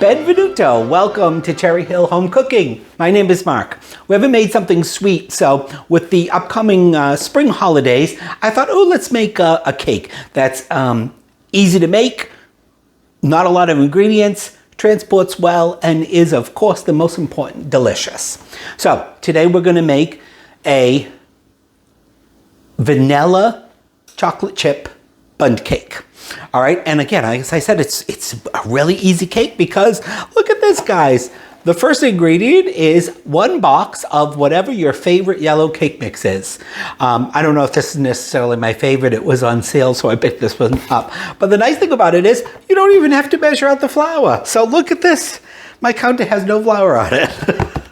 Benvenuto, welcome to Cherry Hill Home Cooking. My name is Mark. We haven't made something sweet, so with the upcoming spring holidays, I thought, oh, let's make a cake that's easy to make, not a lot of ingredients, transports well, and is, of course, the most important, delicious. So today we're going to make a vanilla chocolate chip bundt cake. All right, and again, as I said, it's a really easy cake because look at this, guys. The first ingredient is 1 box of whatever your favorite yellow cake mix is. I don't know if this is necessarily my favorite. It was on sale, so I picked this one up. But the nice thing about it is you don't even have to measure out the flour. So look at this. My counter has no flour on it.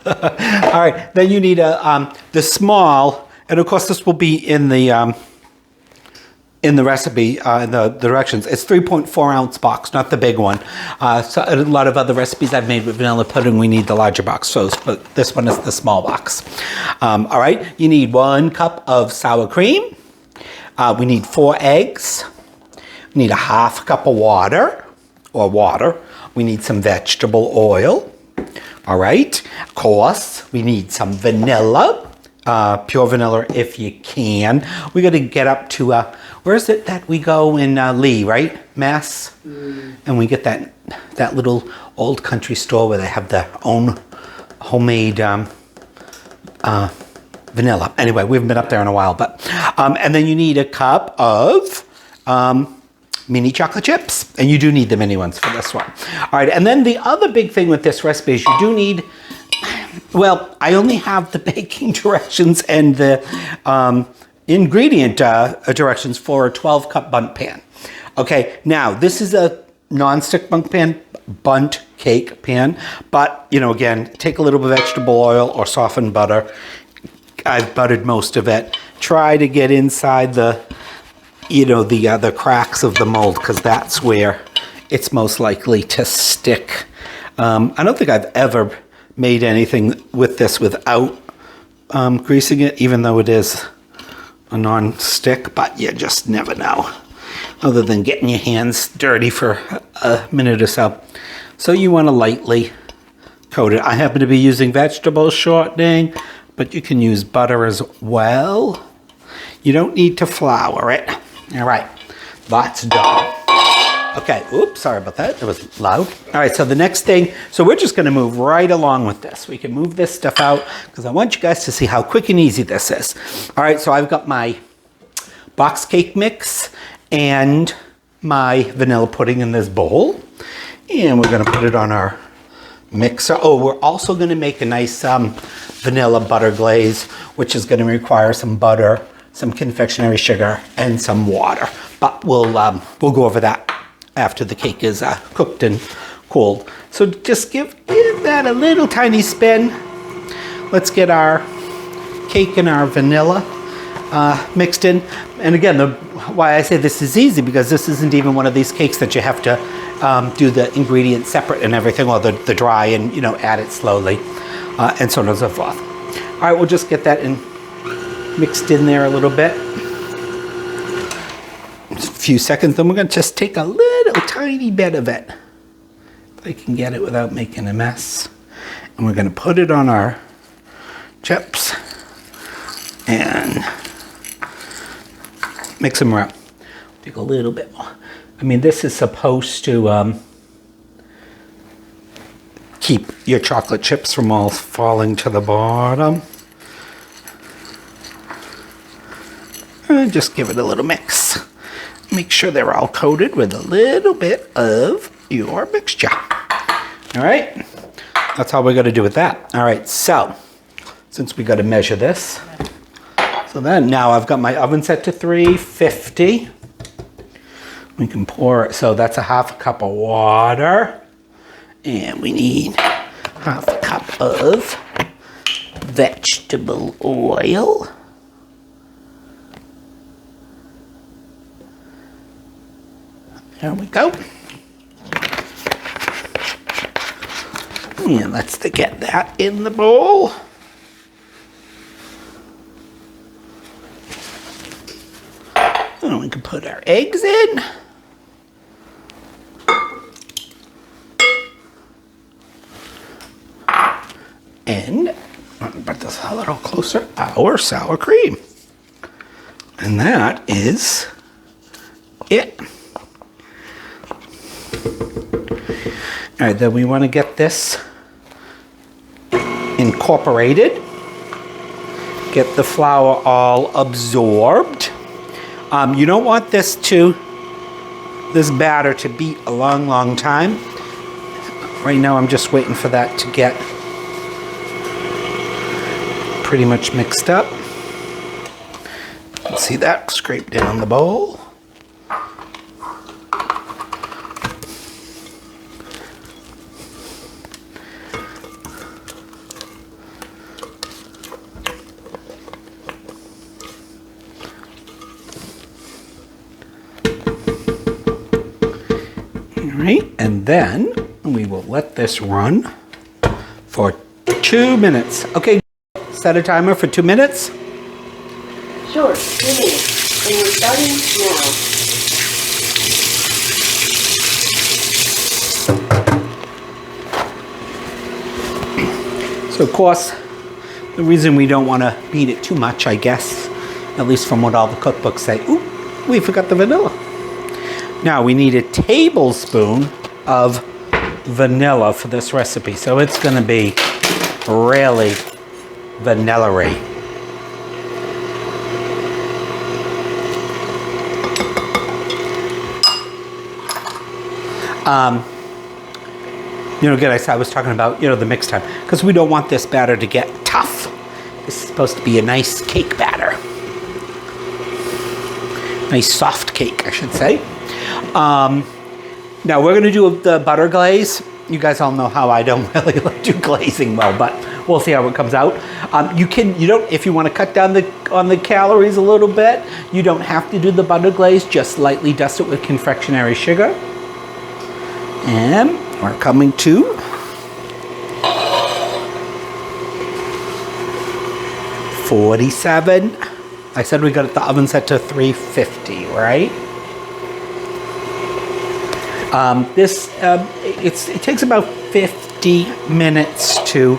All right, then you need the small, and of course this will be in the recipe, in the directions. It's 3.4 ounce box, not the big one. So a lot of other recipes I've made with vanilla pudding, we need the larger box. So, but this one is the small box. All right, you need 1 cup of sour cream. We need 4 eggs. We need a 1/2 cup of water. We need some vegetable oil. All right, of course, we need some vanilla. Pure vanilla if you can. We got to get up to, where is it that we go in Lee, right? Mass? And we get that little old country store where they have their own homemade vanilla. Anyway, we haven't been up there in a while, but, and then you need a cup of mini chocolate chips, and you do need the mini ones for this one. All right, and then the other big thing with this recipe is you do need, well, I only have the baking directions and the ingredient directions for a 12-cup bundt pan. Okay, now this is a non-stick bundt cake pan, but, you know, again, take a little bit of vegetable oil or softened butter. I've buttered most of it. Try to get inside the, you know, the cracks of the mold, because that's where it's most likely to stick. I don't think I've ever made anything with this without greasing it, even though it is a non-stick, but you just never know, other than getting your hands dirty for a minute or so. So you want to lightly coat it. I happen to be using vegetable shortening, but you can use butter as well. You don't need to flour it. All right, that's done. Okay, oops, sorry about that. It was loud. All right, so the next thing, so we're just gonna move right along with this. We can move this stuff out because I want you guys to see how quick and easy this is. All right, so I've got my box cake mix and my vanilla pudding in this bowl. And we're gonna put it on our mixer. Oh, we're also gonna make a nice vanilla butter glaze, which is gonna require some butter, some confectionery sugar, and some water. But we'll go over that after the cake is cooked and cooled. So just give that a little tiny spin. Let's get our cake and our vanilla mixed in. And again, why I say this is easy, because this isn't even one of these cakes that you have to do the ingredients separate and everything, or the dry and, you know, add it slowly, and so on and so forth. All right, we'll just get that mixed in there a little bit. Just a few seconds, then we're going to just take a little tiny bit of it, if I can get it without making a mess. And we're going to put it on our chips and mix them up. Take a little bit more. I mean, this is supposed to keep your chocolate chips from all falling to the bottom. And just give it a little mix. Make sure they're all coated with a little bit of your mixture. All right, that's all we got to do with that. All right, so since we got to measure this, so then now I've got my oven set to 350. We can pour, so that's a 1/2 cup of water, and we need 1/2 cup of vegetable oil. There we go. And let's get that in the bowl. And we can put our eggs in. And, but this a little closer, our sour cream. And that is it. All right, then we want to get this incorporated. Get the flour all absorbed. You don't want this batter to beat a long, long time. Right now I'm just waiting for that to get pretty much mixed up. See that scraped in on the bowl. Right, and then we will let this run for 2 minutes. Okay, set a timer for 2 minutes. Sure, 2 minutes. And we're starting now. So of course, the reason we don't want to beat it too much, I guess, at least from what all the cookbooks say, ooh, we forgot the vanilla. Now we need a tablespoon of vanilla for this recipe. So it's going to be really vanilla-y. Again, I was talking about, the mix time, because we don't want this batter to get tough. This is supposed to be a nice cake batter. Nice soft cake, I should say. Now we're going to do the butter glaze. You guys all know how I don't really do glazing well, but we'll see how it comes out. If you want to cut down on the calories a little bit, you don't have to do the butter glaze. Just lightly dust it with confectionery sugar. And we're coming to 47. I said we got the oven set to 350, right? It takes about 50 minutes to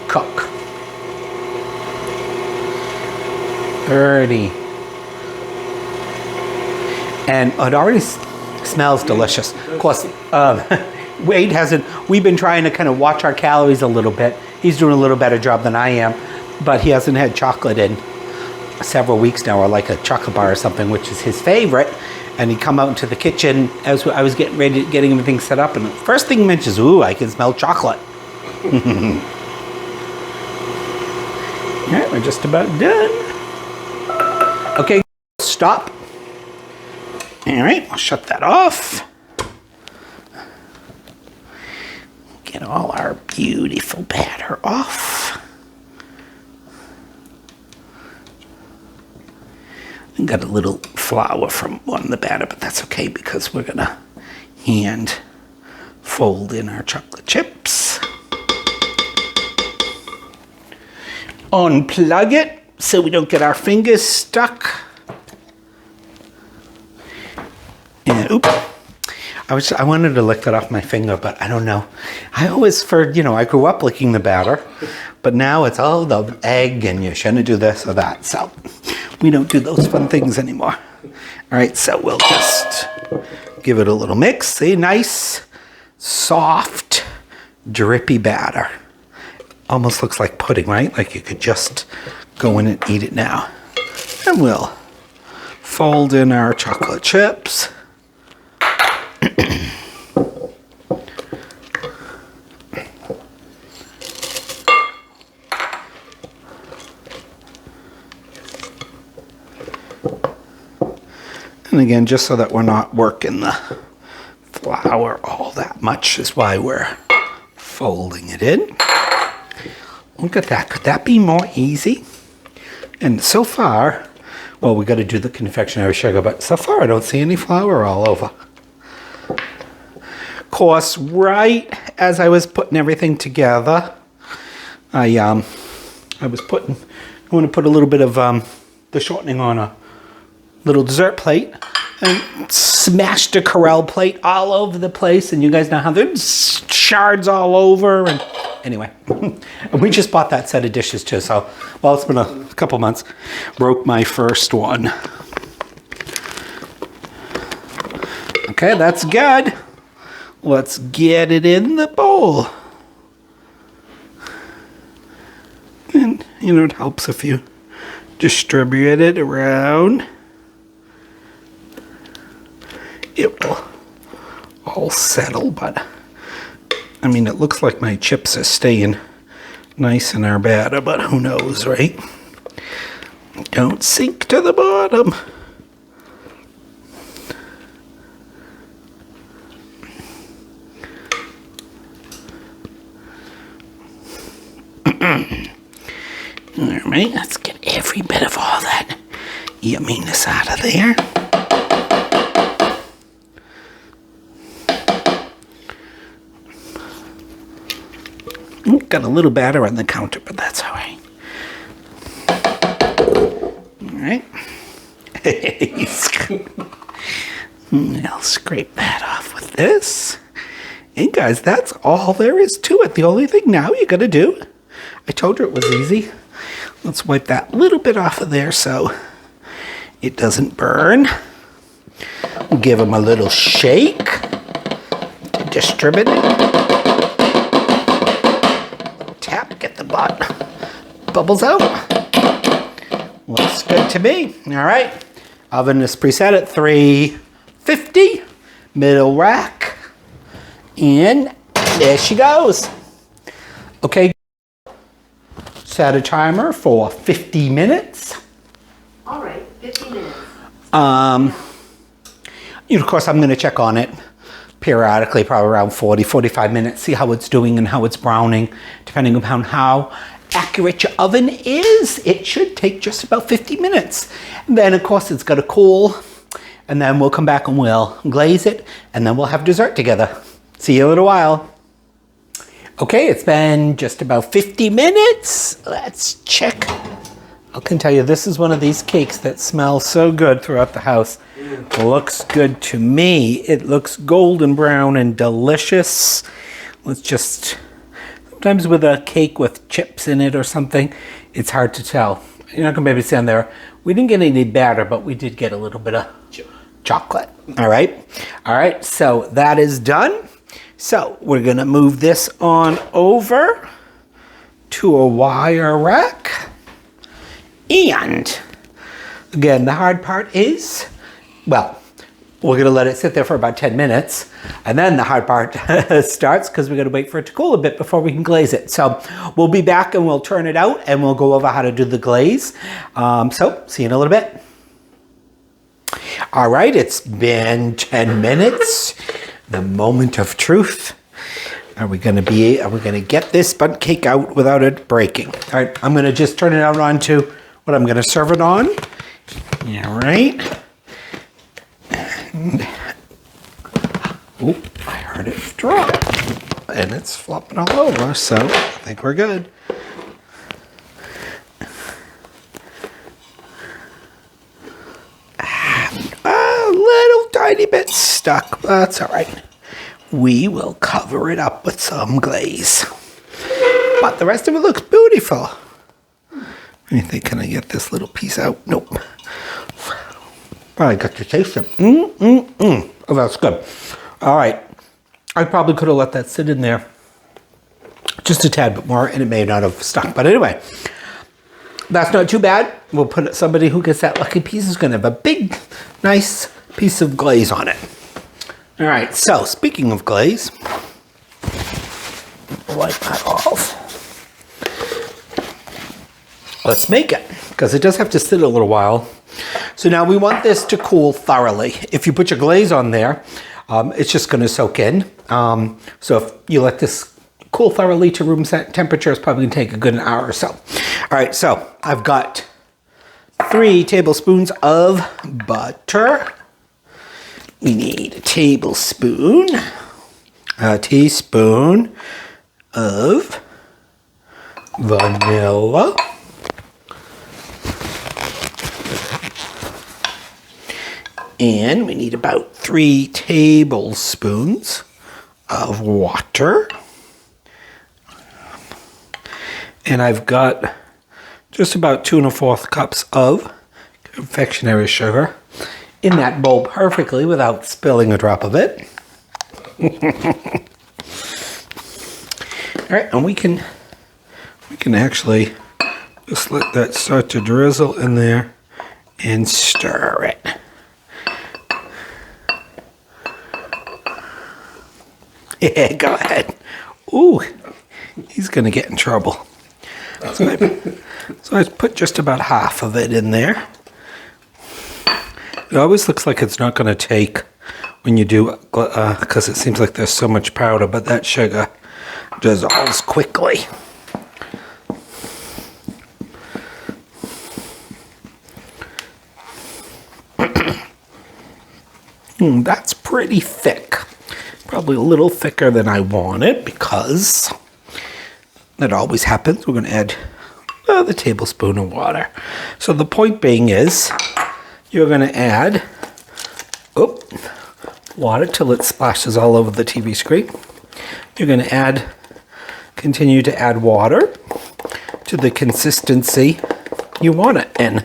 cook. 30. And it already smells delicious. Of course, Wade we've been trying to kind of watch our calories a little bit. He's doing a little better job than I am, but he hasn't had chocolate in several weeks now, or like a chocolate bar or something, which is his favorite. And he'd come out into the kitchen as I was getting everything set up, and the first thing he mentions, ooh, I can smell chocolate. All right, we're just about done. Okay, stop. All right, I'll shut that off. Get all our beautiful batter off. I got a little flour on the batter, but that's okay because we're gonna hand fold in our chocolate chips. Unplug it so we don't get our fingers stuck. And oops. I wanted to lick that off my finger, but I don't know. I always, I grew up licking the batter, but now it's all the egg and you shouldn't do this or that. So we don't do those fun things anymore. All right, so we'll just give it a little mix. See, nice, soft, drippy batter. Almost looks like pudding, right? Like you could just go in and eat it now. And we'll fold in our chocolate chips. And again, just so that we're not working the flour all that much is why we're folding it in. Look at that. Could that be more easy? And so far, well, we got to do the confectionery sugar, but so far I don't see any flour all over. Of course, right as I was putting everything together, I want to put a little bit of the shortening on a little dessert plate and smashed a Corelle plate all over the place, and you guys know how there's shards all over, and anyway. And we just bought that set of dishes too, so, well, it's been a couple months. Broke my first one. Okay, that's good. Let's get it in the bowl. And, you know, it helps if you distribute it around. It will all settle, but I mean, it looks like my chips are staying nice in our batter, but who knows, right? Don't sink to the bottom. All right, let's get every bit of all that yumminess out of there. Got a little batter on the counter, but that's all right. All right. I'll scrape that off with this. And guys, that's all there is to it. The only thing now you gotta do, I told you it was easy. Let's wipe that little bit off of there so it doesn't burn. Give them a little shake to distribute it. Tap, get the bubbles out. Looks good to me. All right, oven is preset at 350, middle rack, and there she goes. Okay. Set a timer for 50 minutes. All right, 50 minutes. Of course, I'm going to check on it periodically, probably around 40, 45 minutes, see how it's doing and how it's browning, depending upon how accurate your oven is. It should take just about 50 minutes. And then, of course, it's got to cool, and then we'll come back and we'll glaze it, and then we'll have dessert together. See you in a little while. Okay, it's been just about 50 minutes. Let's check. I can tell you, this is one of these cakes that smells so good throughout the house. Looks good to me. It looks golden brown and delicious. Let's just, sometimes with a cake with chips in it or something, it's hard to tell. You're not gonna maybe see on there. We didn't get any batter, but we did get a little bit of chocolate. All right, so that is done. So we're gonna move this on over to a wire rack. And again, the hard part is, well, we're gonna let it sit there for about 10 minutes. And then the hard part starts because we're gonna wait for it to cool a bit before we can glaze it. So we'll be back and we'll turn it out and we'll go over how to do the glaze. So see you in a little bit. All right, it's been 10 minutes. The moment of truth. Are we gonna get this bundt cake out without it breaking? All right, I'm gonna just turn it out onto what I'm gonna serve it on. All right. Oh, I heard it drop. And it's flopping all over, so I think we're good. A little tiny bit stuck. That's all right. We will cover it up with some glaze. But the rest of it looks beautiful. What do you think? Can I get this little piece out? Nope. Probably got to taste it. Oh, that's good. All right. I probably could have let that sit in there just a tad bit more and it may not have stuck. But anyway, that's not too bad. We'll put it, somebody who gets that lucky piece is going to have a big, nice piece of glaze on it. All right, so speaking of glaze, wipe that off. Let's make it, because it does have to sit a little while. So now we want this to cool thoroughly. If you put your glaze on there, it's just going to soak in. So if you let this cool thoroughly to room temperature, it's probably going to take a good hour or so. All right, so I've got 3 tablespoons of butter. We need a tablespoon, a teaspoon of vanilla, and we need about 3 tablespoons of water. And I've got just about 2 1/4 cups of confectionery sugar in that bowl perfectly without spilling a drop of it. All right, and we can actually just let that start to drizzle in there and stir it. Yeah, go ahead. Ooh, he's gonna get in trouble. So I put just about half of it in there. It always looks like it's not gonna take when you do, because it seems like there's so much powder, but that sugar dissolves quickly. That's pretty thick. Probably a little thicker than I wanted because that always happens. We're going to add the tablespoon of water. So the point being is you're going to add water till it splashes all over the TV screen. You're going to continue to add water to the consistency you want it in.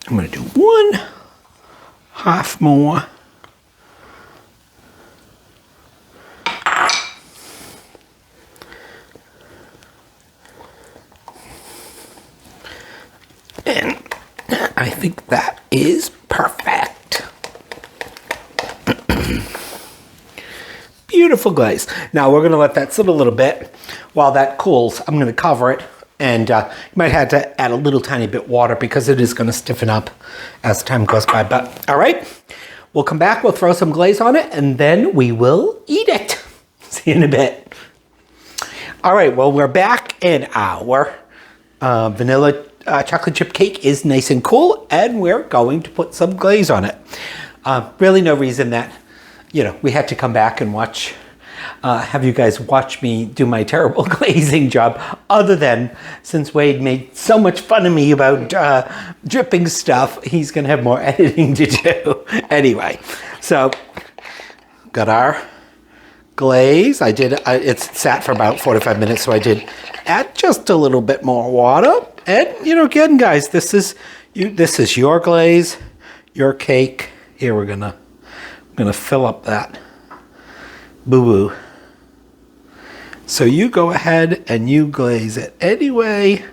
I'm going to do 1/2 more. And I think that is perfect. Beautiful glaze. Now we're going to let that sit a little bit. While that cools, I'm going to cover it. And you might have to add a little tiny bit water because it is going to stiffen up as time goes by. But all right, we'll come back. We'll throw some glaze on it and then we will eat it. See you in a bit. All right, well, we're back and our vanilla chocolate chip cake is nice and cool, and we're going to put some glaze on it. Really no reason that, we had to come back and have you guys watch me do my terrible glazing job, other than since Wade made so much fun of me about dripping stuff, he's going to have more editing to do. Anyway, so got our glaze. It sat for about 45 minutes, so I did add just a little bit more water. And, again, guys, this is your glaze, your cake. Here, I'm gonna fill up that boo-boo. So you go ahead and you glaze it any way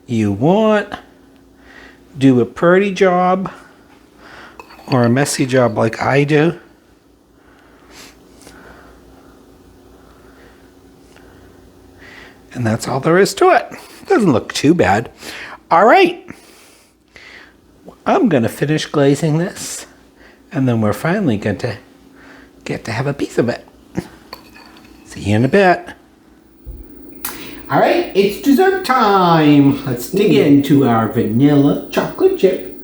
you want. Do a pretty job or a messy job like I do. And that's all there is to it. Doesn't look too bad. All right. I'm going to finish glazing this, and then we're finally going to get to have a piece of it. See you in a bit. All right, it's dessert time. Let's dig into our vanilla chocolate chip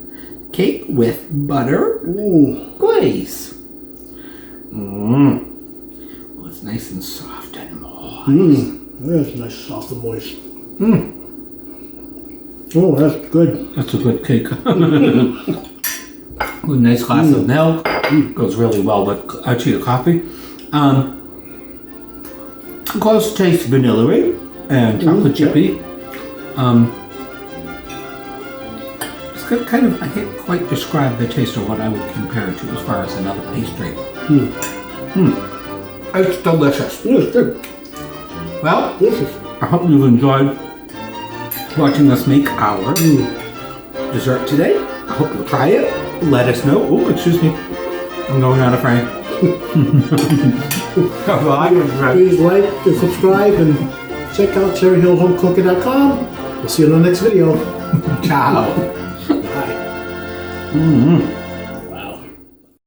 cake with butter glaze. Oh, it's nice and soft and moist. That's nice, soft and moist. Oh, that's good. That's a good cake. With a nice glass of milk. Goes really well with the coffee. Of course, tastes vanilla-y and chocolate chippy. It's got kind of, I can't quite describe the taste of what I would compare it to as far as another pastry. It's delicious. It's good. Well, Delicious. I hope you've enjoyed watching us make our dessert today. I hope you'll try it. Let us know. Oh, excuse me. I'm going out of frame. Please like and subscribe and check out cherryhillhomecooking.com. We'll see you in the next video. Ciao. Bye.